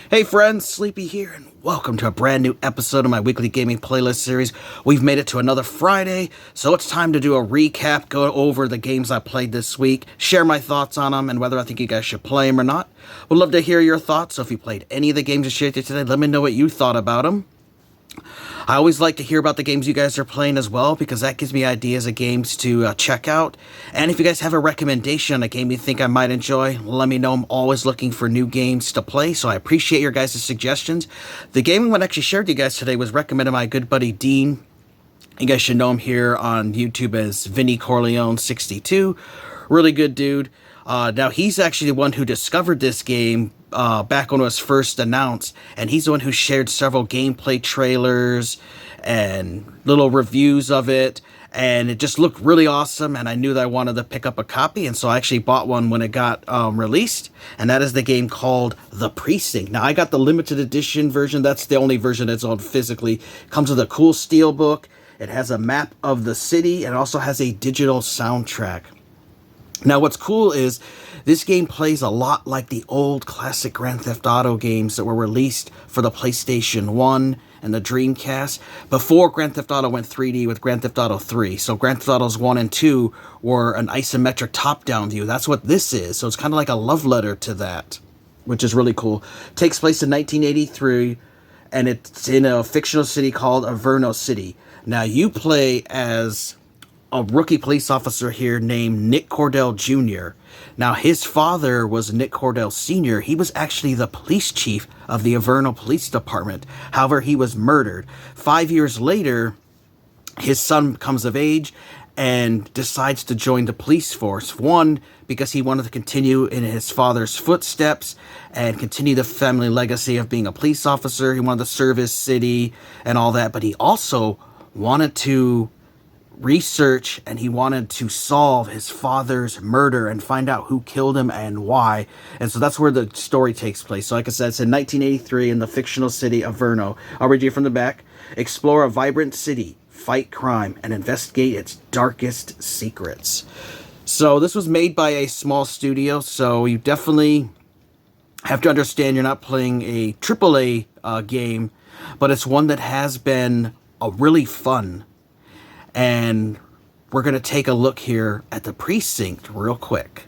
Hey friends, Sleepy here, and welcome to a brand new episode of my weekly gaming playlist series. We've made it to another Friday, so it's time to do a recap, go over the games I played this week, share my thoughts on them, and whether I think you guys should play them or not. Would love to hear your thoughts, so if you played any of the games I shared today, let me know what you thought about them. I always like to hear about the games you guys are playing as well, because that gives me ideas of games to check out. And if you guys have a recommendation on a game you think I might enjoy, let me know. I'm always looking for new games to play, so I appreciate your guys' suggestions. The game I actually shared with you guys today was recommended by my good buddy Dean. You guys should know him here on YouTube as Vinny Corleone62. Really good dude. Now, he's actually the one who discovered this game back when it was first announced, and he's the one who shared several gameplay trailers and little reviews of it, and it just looked really awesome, and I knew that I wanted to pick up a copy, and so I actually bought one when it got released, and that is the game called The Precinct. Now, I got the limited edition version. That's the only version that's on physically. It comes with a cool steelbook. It has a map of the city, and it also has a digital soundtrack. Now, what's cool is this game plays a lot like the old classic Grand Theft Auto games that were released for the PlayStation 1 and the Dreamcast before Grand Theft Auto went 3D with Grand Theft Auto 3. So Grand Theft Autos 1 and 2 were an isometric top-down view. That's what this is. So it's kind of like a love letter to that, which is really cool. It takes place in 1983, and it's in a fictional city called Averno City. Now, you play as a rookie police officer here named Nick Cordell Jr. Now, his father was Nick Cordell Sr. He was actually the police chief of the Averno Police Department. However, he was murdered. 5 years later, his son comes of age and decides to join the police force. One, because he wanted to continue in his father's footsteps and continue the family legacy of being a police officer. He wanted to serve his city and all that, but he also wanted to research, and he wanted to solve his father's murder and find out who killed him and why. And so that's where the story takes place. So like I said, it's in 1983 in the fictional city of Averno. I'll read you from the back. Explore a vibrant city, fight crime, and investigate its darkest secrets. So this was made by a small studio, so you definitely have to understand you're not playing a AAA game, but it's one that has been really fun. And we're going to take a look here at The Precinct real quick.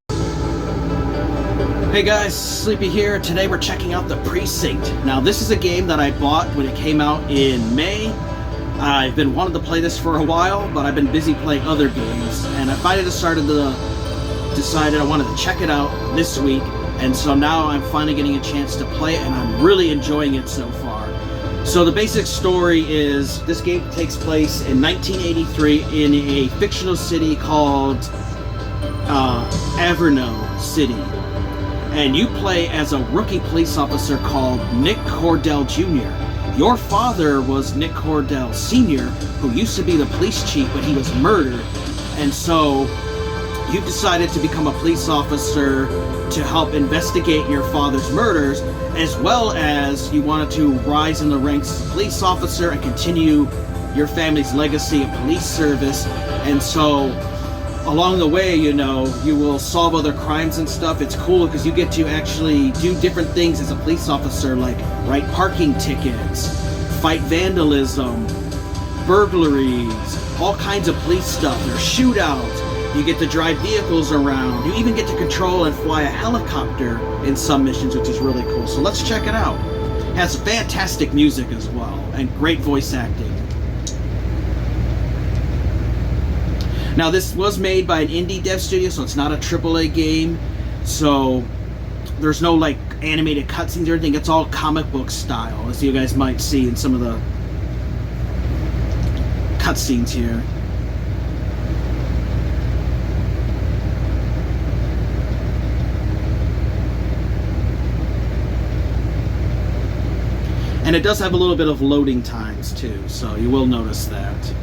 Hey guys, Sleepy here. Today we're checking out The Precinct. Now, this is a game that I bought when it came out in May. I've been wanting to play this for a while, but I've been busy playing other games. And I finally decided I wanted to check it out this week. And so now I'm finally getting a chance to play it, and I'm really enjoying it so far. So the basic story is this game takes place in 1983 in a fictional city called Averno City. And you play as a rookie police officer called Nick Cordell Jr. Your father was Nick Cordell Sr., who used to be the police chief, but he was murdered. And so you decided to become a police officer to help investigate your father's murders, as well as you wanted to rise in the ranks as a police officer and continue your family's legacy of police service. And so along the way, you will solve other crimes and stuff. It's cool because you get to actually do different things as a police officer, like write parking tickets, fight vandalism, burglaries, all kinds of police stuff. There's shootouts. You get to drive vehicles around. You even get to control and fly a helicopter in some missions, which is really cool. So let's check it out. It has fantastic music as well, and great voice acting. Now, this was made by an indie dev studio, so it's not a AAA game. So there's no like animated cutscenes or anything. It's all comic book style, as you guys might see in some of the cutscenes here. And it does have a little bit of loading times too, so you will notice that.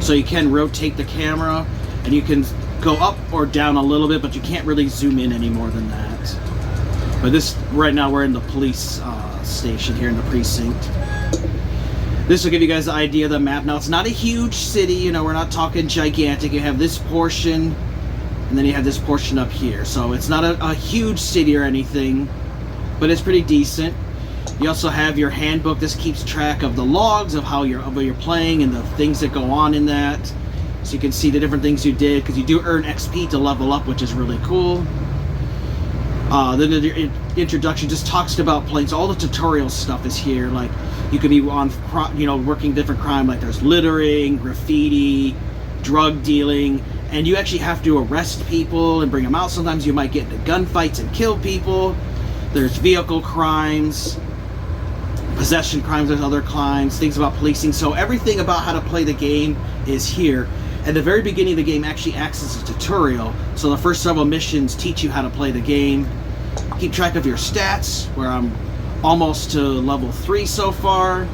So you can rotate the camera, and you can go up or down a little bit, but you can't really zoom in any more than that. But right now we're in the police station here in the precinct. This will give you guys an idea of the map. Now, it's not a huge city, you know, we're not talking gigantic. You have this portion, and then you have this portion up here. So it's not a huge city or anything, but it's pretty decent. You also have your handbook. This keeps track of the logs of how you're playing and the things that go on in that. So you can see the different things you did, because you do earn XP to level up, which is really cool. Then the introduction just talks about playing. So all the tutorial stuff is here. Like, you could be on, you know, working different crime. Like, there's littering, graffiti, drug dealing, and you actually have to arrest people and bring them out. Sometimes you might get into gunfights and kill people. There's vehicle crimes, possession crimes, there's other crimes, things about policing. So everything about how to play the game is here. At the very beginning of the game actually acts as a tutorial. So the first several missions teach you how to play the game. Keep track of your stats, where I'm almost to level 3 so far.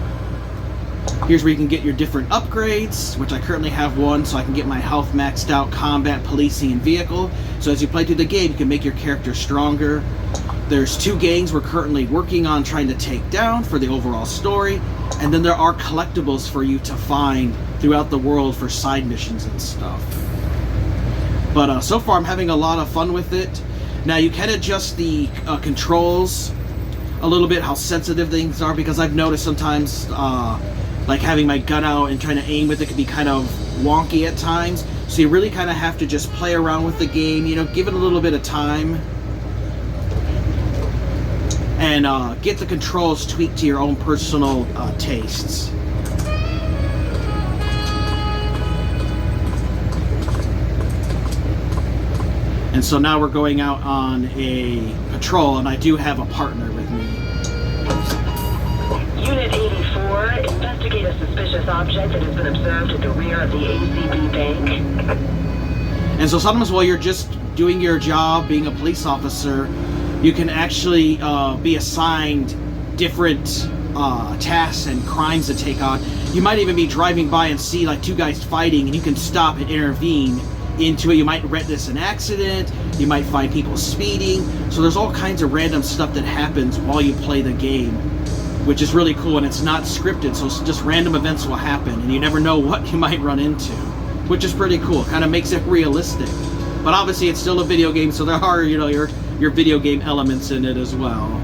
Here's where you can get your different upgrades, which I currently have one, so I can get my health maxed out, combat, policing, and vehicle. So as you play through the game, you can make your character stronger. There's 2 gangs we're currently working on trying to take down for the overall story. And then there are collectibles for you to find throughout the world for side missions and stuff. But so far I'm having a lot of fun with it. Now you can adjust the controls a little bit, how sensitive things are, because I've noticed sometimes like having my gun out and trying to aim with it can be kind of wonky at times. So you really kind of have to just play around with the game, you know, give it a little bit of time. And get the controls tweaked to your own personal tastes. And so now we're going out on a patrol, and I do have a partner with me. Unit 84, investigate a suspicious object that has been observed at the rear of the ACB bank. And so sometimes while you're just doing your job, being a police officer, you can actually be assigned different tasks and crimes to take on. You might even be driving by and see like 2 guys fighting, and you can stop and intervene into it. You might witness an accident, you might find people speeding. So there's all kinds of random stuff that happens while you play the game, which is really cool, and it's not scripted, so just random events will happen, and you never know what you might run into, which is pretty cool. Kind of makes it realistic. But obviously it's still a video game, so there are, you know, your video game elements in it as well.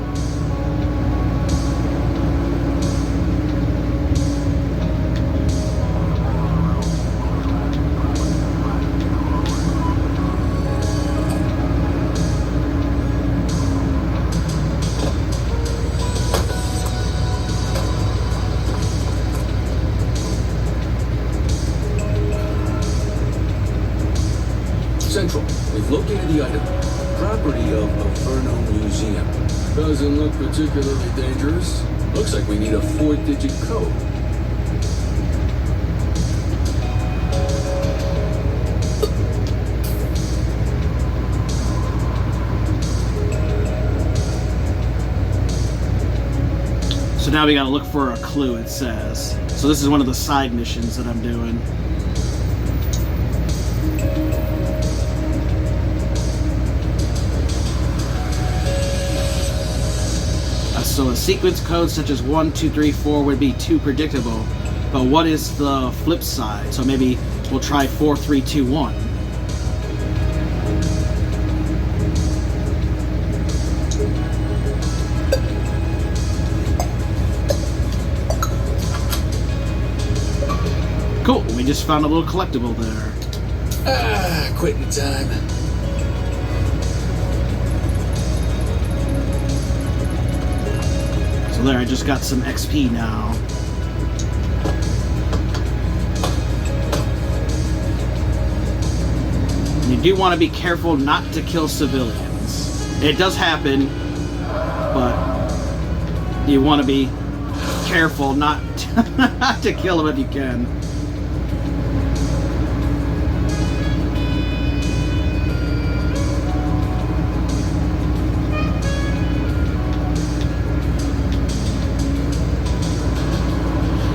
Central, we've located the item. Property of Inferno Museum. Doesn't look particularly dangerous. Looks like we need a 4-digit code. So now we gotta look for a clue, it says. So this is one of the side missions that I'm doing. So a sequence code such as 1, 2, 3, 4 would be too predictable. But what is the flip side? So maybe we'll try 4, 3, 2, 1. Cool, we just found a little collectible there. Ah, quitting time. So there, I just got some XP now. And you do want to be careful not to kill civilians. It does happen, but you want to be careful not to kill them if you can.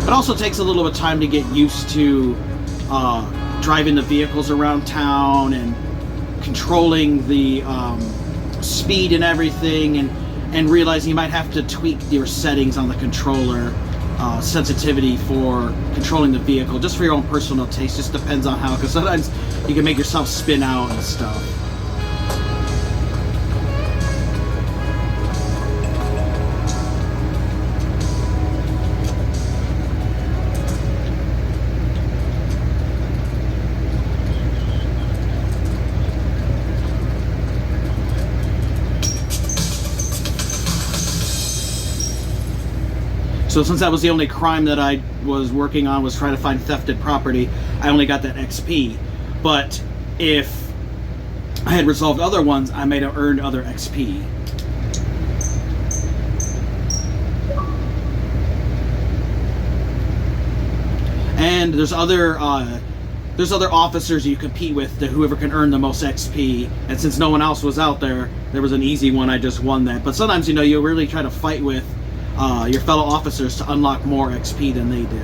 It also takes a little bit of time to get used to driving the vehicles around town and controlling the speed and everything, and realizing you might have to tweak your settings on the controller sensitivity for controlling the vehicle, just for your own personal taste. Just depends on how, because sometimes you can make yourself spin out and stuff. So since that was the only crime that I was working on, was trying to find thefted property, I only got that XP. But if I had resolved other ones, I might have earned other XP. And there's other officers you compete with, to whoever can earn the most XP. And since no one else was out there, there was an easy one. I just won that. But sometimes, you know, you really try to fight with your fellow officers to unlock more XP than they do.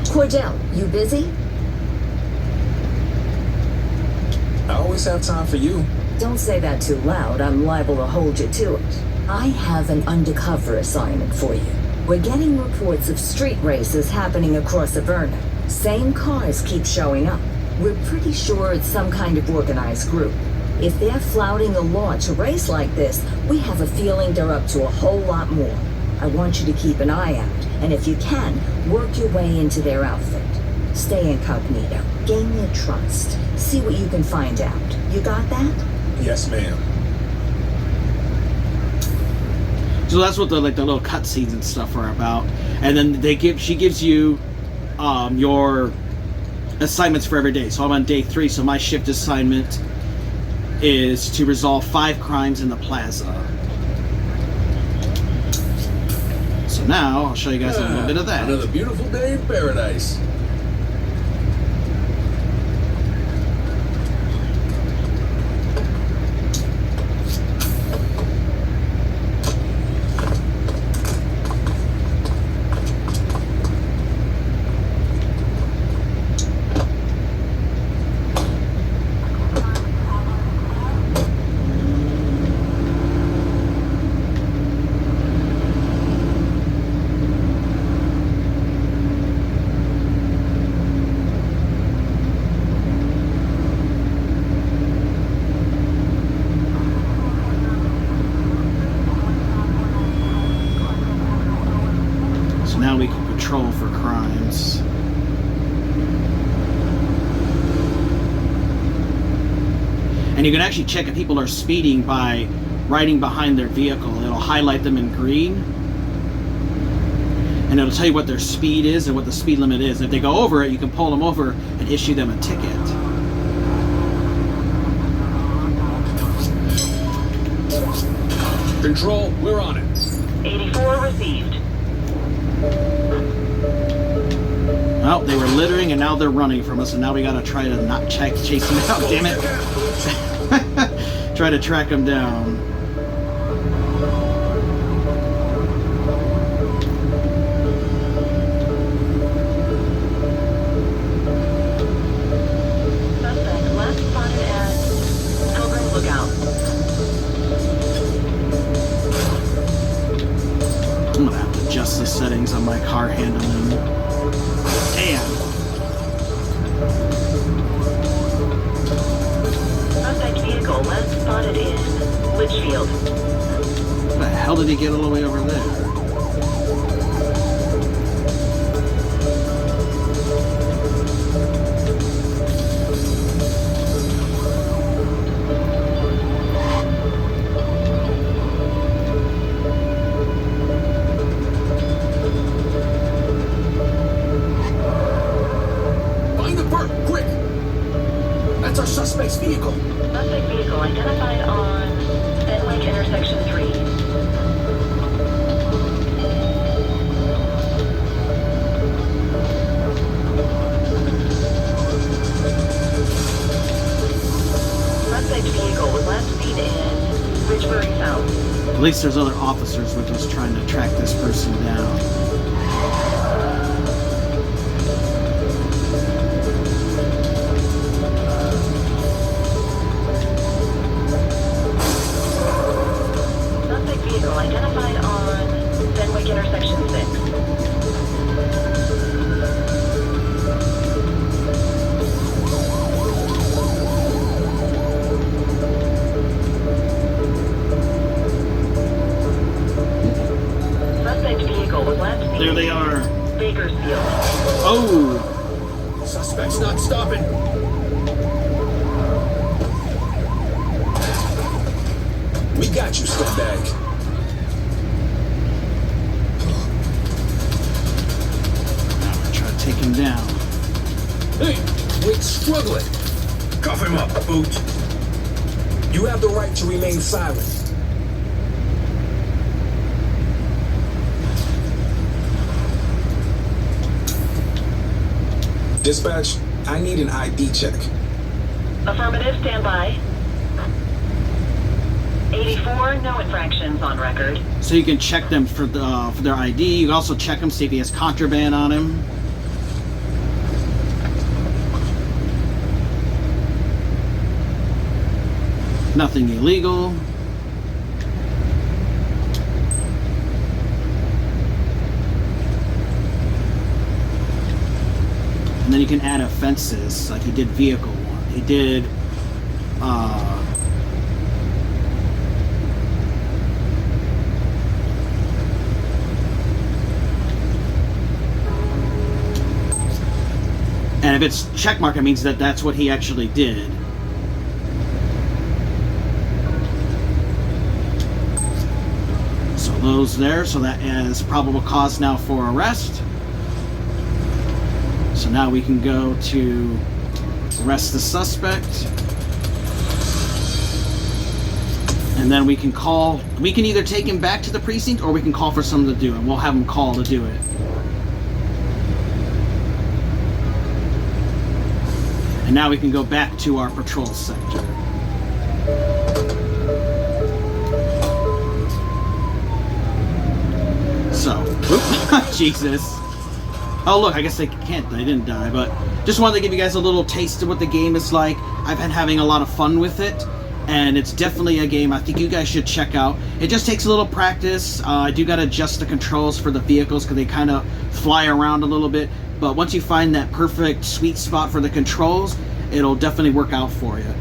Cordell, you busy? I always have time for you. Don't say that too loud. I'm liable to hold you to it. I have an undercover assignment for you. We're getting reports of street races happening across Averna. Same cars keep showing up. We're pretty sure it's some kind of organized group. If they're flouting the law to race like this, we have a feeling they're up to a whole lot more. I want you to keep an eye out, and if you can, work your way into their outfit. Stay incognito, gain their trust, see what you can find out. You got that? Yes, ma'am. So that's what the little cutscenes and stuff are about. And then she gives you your assignments for every day. So I'm on day 3, so my shift assignment is to resolve 5 crimes in the plaza. So now I'll show you guys a little bit of that. Another beautiful day in paradise. Now we can patrol for crimes. And you can actually check if people are speeding by riding behind their vehicle. It'll highlight them in green, and it'll tell you what their speed is and what the speed limit is. And if they go over it, you can pull them over and issue them a ticket. Control, we're on it. 84 received. Well, they were littering and now they're running from us, and now we gotta try to not chase them down. Damn it! Try to track them down. Suspect last spotted at Pilgrim Lookout. I'm gonna have to adjust the settings on my car handling. Damn. Suspect vehicle last spotted in Litchfield. How the hell did he get all the way over there? That's our suspect's vehicle. Suspect vehicle identified on Fenwick Intersection 3. least there's other officers with us trying to track this person down. Suspect vehicle identified on Fenwick Intersection 6. Suspect vehicle was last seen. There they are. Bakersfield. Oh! Suspect's not stopping. We got you, scumbag. Now we're trying to take him down. Hey, quit struggling. Cuff him up, boot. You have the right to remain silent. Dispatch, I need an ID check. Affirmative, stand by. 84, no infractions on record. So you can check them for their ID. You can also check him, see if he has contraband on him. Nothing illegal. And then you can add offenses, like he did vehicle one. He did, and if it's checkmark, it means that that's what he actually did. So those there, so that is probable cause now for arrest. So now we can go to arrest the suspect. And then we can call, we can either take him back to the precinct or we can call for someone to do it. We'll have him call to do it. And now we can go back to our patrol sector. So, Jesus. Oh look, I guess they didn't die, but just wanted to give you guys a little taste of what the game is like. I've been having a lot of fun with it, and it's definitely a game I think you guys should check out. It just takes a little practice. I do gotta adjust the controls for the vehicles because they kind of fly around a little bit, but once you find that perfect sweet spot for the controls, it'll definitely work out for you.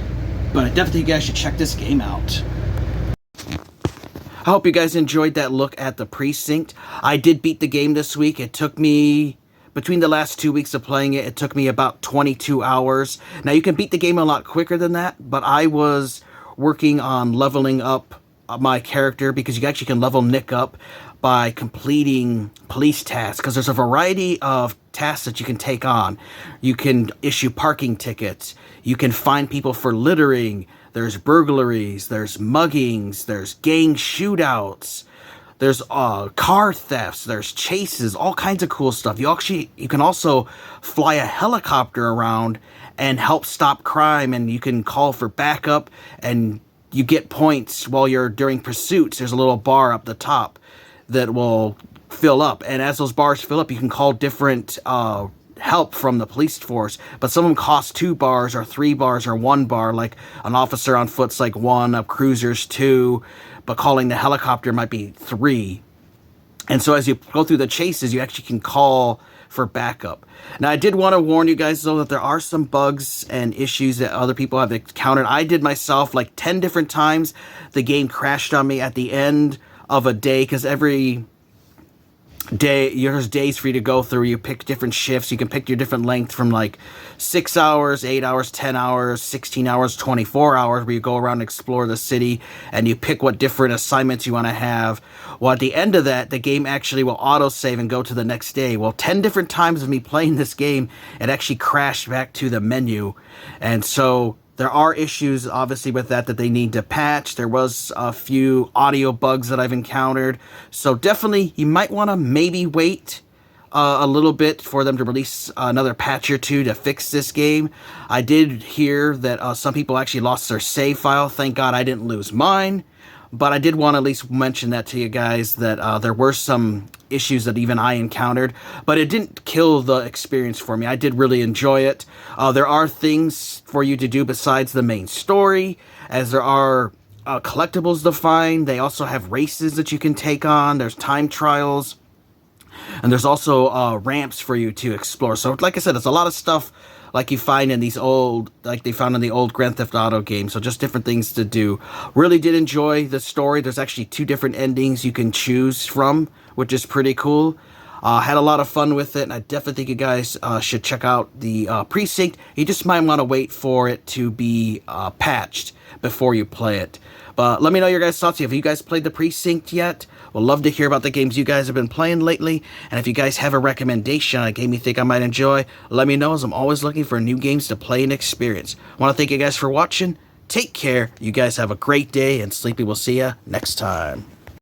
But I definitely think you guys should check this game out. I hope you guys enjoyed that look at the Precinct. I did beat the game this week. It took me, between the last 2 weeks of playing it, it took me about 22 hours. Now, you can beat the game a lot quicker than that, but I was working on leveling up my character because you actually can level Nick up by completing police tasks, because there's a variety of tasks that you can take on. You can issue parking tickets. You can find people for littering. There's burglaries, there's muggings, there's gang shootouts, there's car thefts, there's chases, all kinds of cool stuff. You can also fly a helicopter around and help stop crime, and you can call for backup, and you get points while you're during pursuits. There's a little bar up the top that will fill up, and as those bars fill up, you can call different help from the police force, but some of them cost 2 bars or 3 bars or 1 bar. Like an officer on foot's like 1, a cruiser's 2, but calling the helicopter might be 3. And so as you go through the chases, you actually can call for backup. Now, I did want to warn you guys though that there are some bugs and issues that other people have encountered. I did myself like 10 different times. The game crashed on me at the end of a day, because every day, there's days for you to go through. You pick different shifts. You can pick your different length from like 6 hours, 8 hours, 10 hours, 16 hours, 24 hours, where you go around and explore the city, and you pick what different assignments you want to have. Well, at the end of that, the game actually will autosave and go to the next day. Well, 10 different times of me playing this game, it actually crashed back to the menu. And so there are issues, obviously, with that they need to patch. There was a few audio bugs that I've encountered. So definitely, you might want to maybe wait a little bit for them to release another patch or 2 to fix this game. I did hear that some people actually lost their save file. Thank God I didn't lose mine. But I did want to at least mention that to you guys, that there were some issues that even I encountered, but it didn't kill the experience for me. I did really enjoy it. There are things for you to do besides the main story, as there are collectibles to find. They also have races that you can take on. There's time trials. And there's also ramps for you to explore. So, like I said, it's a lot of stuff like you find in these old, like they found in the old Grand Theft Auto games. So just different things to do. Really did enjoy the story. There's actually 2 different endings you can choose from, which is pretty cool. Had a lot of fun with it, and I definitely think you guys should check out the Precinct. You just might want to wait for it to be patched before you play it. But let me know your guys' thoughts. Have you guys played the Precinct yet? We'll love to hear about the games you guys have been playing lately. And if you guys have a recommendation on a game you think I might enjoy, let me know, as I'm always looking for new games to play and experience. I want to thank you guys for watching. Take care. You guys have a great day, and Sleepy will see you next time.